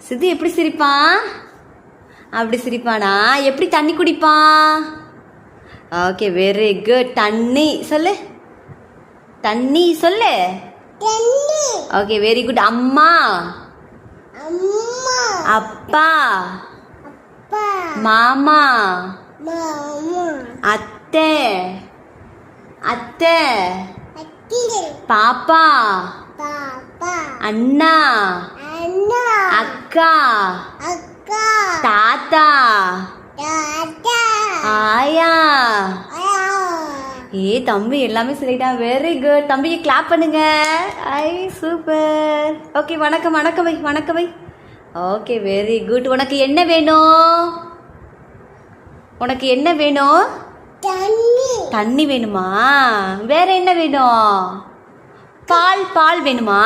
சித்து எப்படி சிரிப்பான்? அப்படி சிரிப்பானா? எப்படி தண்ணி குடிப்பான்? Okay, very good. தண்ணி சொல்லு. தண்ணி சொல்லு. Okay, very good. அம்மா, அப்பா, மாமா, அத்தை, அத்தை, பாப்பா, அண்ணா, அக்கா, தாத்தா, ஆயா. தம்பி எல்லாமே சொல்லிட்டான். Very good. தம்பியை கிளாப் பண்ணுங்க. ஐ சூப்பர். ஓகே, வணக்கம் வணக்கம் வை, வணக்கம் வை. Okay, very good. உனக்கு என்ன வேணும்? உனக்கு என்ன வேணும்? தண்ணி வேணுமா? வேற என்ன வேணும்? பால், பால் வேணுமா?